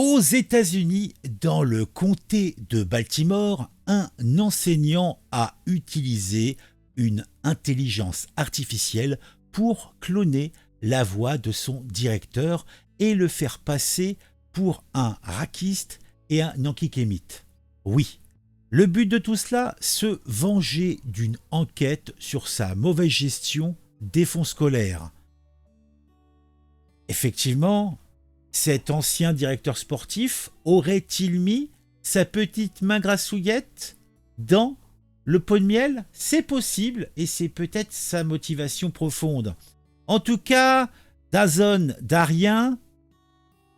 Aux États-Unis, dans le comté de Baltimore, un enseignant a utilisé une intelligence artificielle pour cloner la voix de son directeur et le faire passer pour un rackiste et un antisémite. Oui, le but de tout cela, se venger d'une enquête sur sa mauvaise gestion des fonds scolaires. Effectivement, cet ancien directeur sportif aurait-il mis sa petite main grassouillette dans le pot de miel? C'est possible et c'est peut-être sa motivation profonde. En tout cas, Dazon Darien,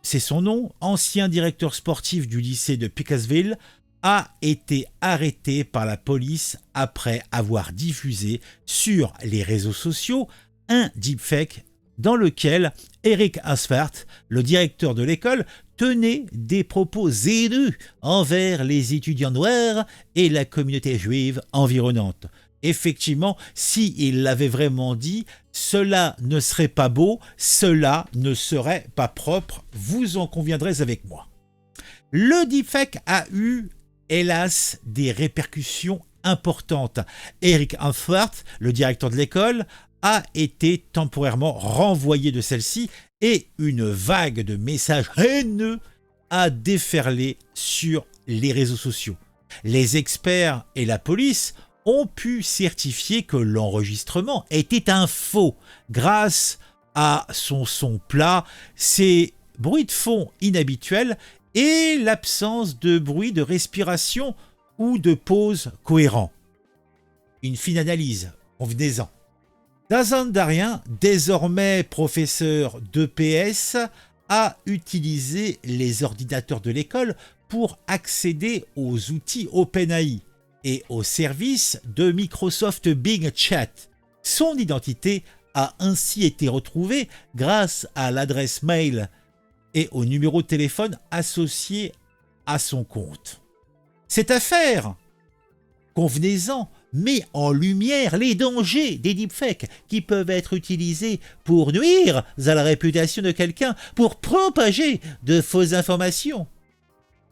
c'est son nom, ancien directeur sportif du lycée de Pickersville, a été arrêté par la police après avoir diffusé sur les réseaux sociaux un deepfake dans lequel Eric Asfart, le directeur de l'école, tenait des propos haineux envers les étudiants noirs et la communauté juive environnante. Effectivement, s'il l'avait vraiment dit, cela ne serait pas beau, cela ne serait pas propre, vous en conviendrez avec moi. Le deepfake a eu, hélas, des répercussions importantes. Eric Asfart, le directeur de l'école, a été temporairement renvoyé de celle-ci et une vague de messages haineux a déferlé sur les réseaux sociaux. Les experts et la police ont pu certifier que l'enregistrement était un faux grâce à son son plat, ses bruits de fond inhabituels et l'absence de bruit de respiration ou de pause cohérent. Une fine analyse, convenez-en. Dazon Darien, désormais professeur d'EPS, a utilisé les ordinateurs de l'école pour accéder aux outils OpenAI et au service de Microsoft Bing Chat. Son identité a ainsi été retrouvée grâce à l'adresse mail et au numéro de téléphone associé à son compte. Cette affaire, convenez-en, met en lumière les dangers des deepfakes qui peuvent être utilisés pour nuire à la réputation de quelqu'un, pour propager de fausses informations.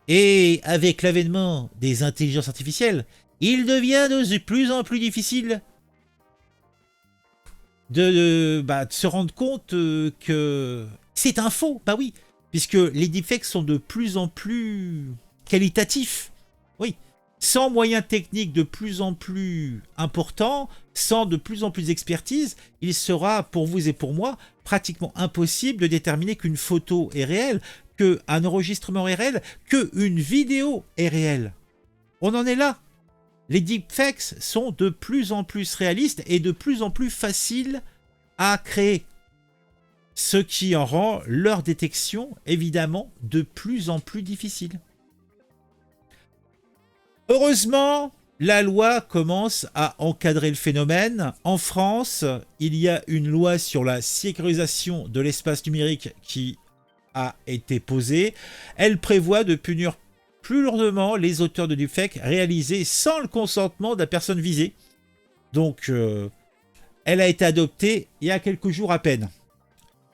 Et avec l'avènement des intelligences artificielles, il devient de plus en plus difficile de se rendre compte que c'est un faux. Bah oui, puisque les deepfakes sont de plus en plus qualitatifs. Oui. Sans moyens techniques de plus en plus importants, sans de plus en plus d'expertise, il sera pour vous et pour moi pratiquement impossible de déterminer qu'une photo est réelle, qu'un enregistrement est réel, qu'une vidéo est réelle. On en est là. Les deepfakes sont de plus en plus réalistes et de plus en plus faciles à créer, ce qui en rend leur détection évidemment de plus en plus difficile. Heureusement, la loi commence à encadrer le phénomène. En France, il y a une loi sur la sécurisation de l'espace numérique qui a été posée. Elle prévoit de punir plus lourdement les auteurs de deepfakes réalisés sans le consentement de la personne visée. Donc, elle a été adoptée il y a quelques jours à peine.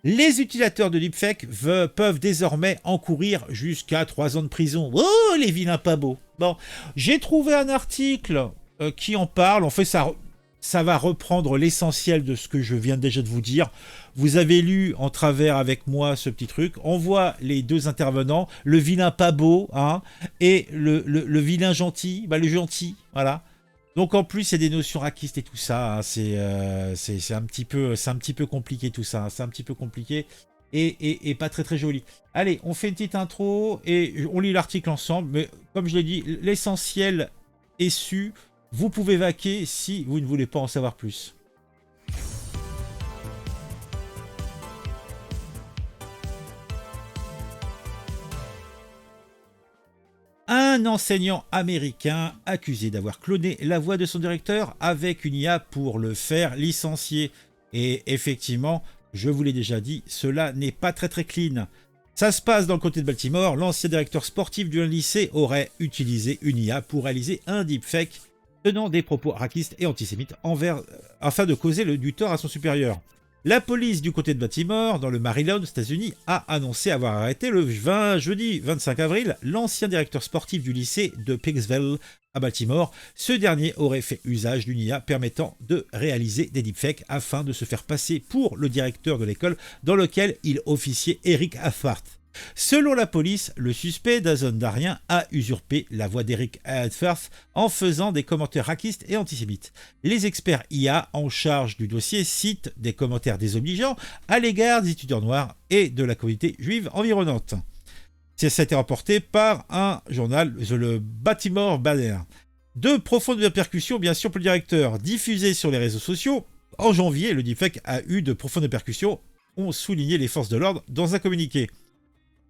Les utilisateurs de deepfake peuvent désormais encourir jusqu'à 3 ans de prison. Oh, les vilains pas beaux. Bon, j'ai trouvé un article qui en parle. En fait, ça va reprendre l'essentiel de ce que je viens déjà de vous dire. Vous avez lu en travers avec moi ce petit truc. On voit les deux intervenants, le vilain pas beau et le vilain gentil, le gentil, voilà. Donc en plus, il y a des notions racistes et tout ça. C'est un petit peu compliqué tout ça. C'est un petit peu compliqué et pas très très joli. Allez, on fait une petite intro et on lit l'article ensemble. Mais comme je l'ai dit, l'essentiel est su. Vous pouvez vaquer si vous ne voulez pas en savoir plus. Un enseignant américain accusé d'avoir cloné la voix de son directeur avec une IA pour le faire licencier. Et effectivement, je vous l'ai déjà dit, cela n'est pas très très clean. Ça se passe dans le comté de Baltimore. L'ancien directeur sportif du lycée aurait utilisé une IA pour réaliser un deepfake tenant des propos racistes et antisémites afin de causer du tort à son supérieur. La police du côté de Baltimore, dans le Maryland, aux États-Unis, a annoncé avoir arrêté le jeudi 25 avril l'ancien directeur sportif du lycée de Pikesville à Baltimore. Ce dernier aurait fait usage d'une IA permettant de réaliser des deepfakes afin de se faire passer pour le directeur de l'école dans lequel il officiait Eric Hathaway. Selon la police, le suspect Dazon-Darien a usurpé la voix d'Eric Hathaway en faisant des commentaires racistes et antisémites. Les experts IA en charge du dossier citent des commentaires désobligeants à l'égard des étudiants noirs et de la communauté juive environnante. Ça a été rapporté par un journal, le Baltimore Banner. De profondes répercussions, bien sûr, pour le directeur. Diffusé sur les réseaux sociaux, en janvier, le deepfake a eu de profondes répercussions, ont souligné les forces de l'ordre dans un communiqué.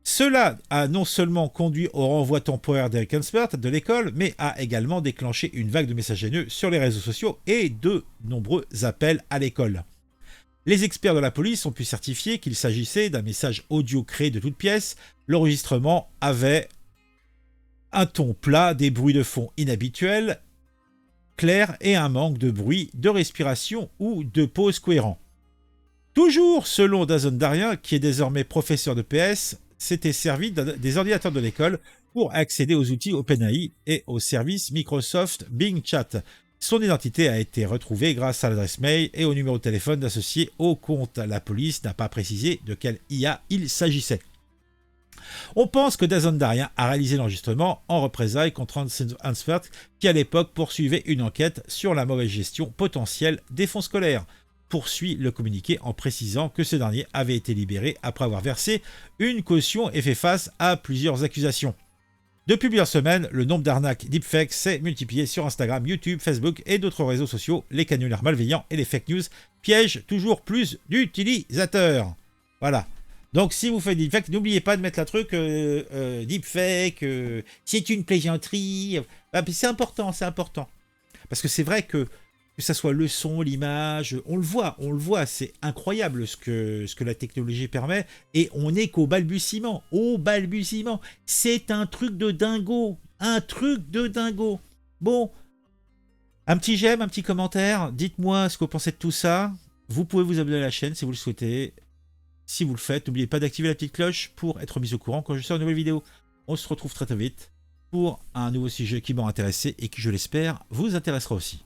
Cela a non seulement conduit au renvoi temporaire d'Eric Hathaway de l'école, mais a également déclenché une vague de messages haineux sur les réseaux sociaux et de nombreux appels à l'école. Les experts de la police ont pu certifier qu'il s'agissait d'un message audio créé de toutes pièces. L'enregistrement avait un ton plat, des bruits de fond inhabituels, clairs et un manque de bruit, de respiration ou de pause cohérent. Toujours selon Dazon-Darien, qui est désormais professeur de PS, s'était servi des ordinateurs de l'école pour accéder aux outils OpenAI et au service Microsoft Bing Chat. Son identité a été retrouvée grâce à l'adresse mail et au numéro de téléphone associé au compte. La police n'a pas précisé de quelle IA il s'agissait. On pense que Dazon-Darien a réalisé l'enregistrement en représailles contre Hathaway, qui à l'époque poursuivait une enquête sur la mauvaise gestion potentielle des fonds scolaires. Poursuit le communiqué en précisant que ce dernier avait été libéré après avoir versé une caution et fait face à plusieurs accusations. Depuis plusieurs semaines, le nombre d'arnaques deepfakes s'est multiplié sur Instagram, YouTube, Facebook et d'autres réseaux sociaux. Les canulars malveillants et les fake news piègent toujours plus d'utilisateurs. Voilà. Donc si vous faites deepfake, n'oubliez pas de mettre la truc deepfake, c'est une plaisanterie. C'est important, c'est important. Parce que c'est vrai que ça soit le son, l'image, on le voit, c'est incroyable ce que la technologie permet, et on n'est qu'au balbutiement, c'est un truc de dingo, Bon, un petit j'aime, un petit commentaire, dites-moi ce que vous pensez de tout ça, vous pouvez vous abonner à la chaîne si vous le souhaitez, si vous le faites, n'oubliez pas d'activer la petite cloche pour être mis au courant quand je sors une nouvelle vidéo. On se retrouve très vite pour un nouveau sujet qui m'a intéressé et qui, je l'espère, vous intéressera aussi.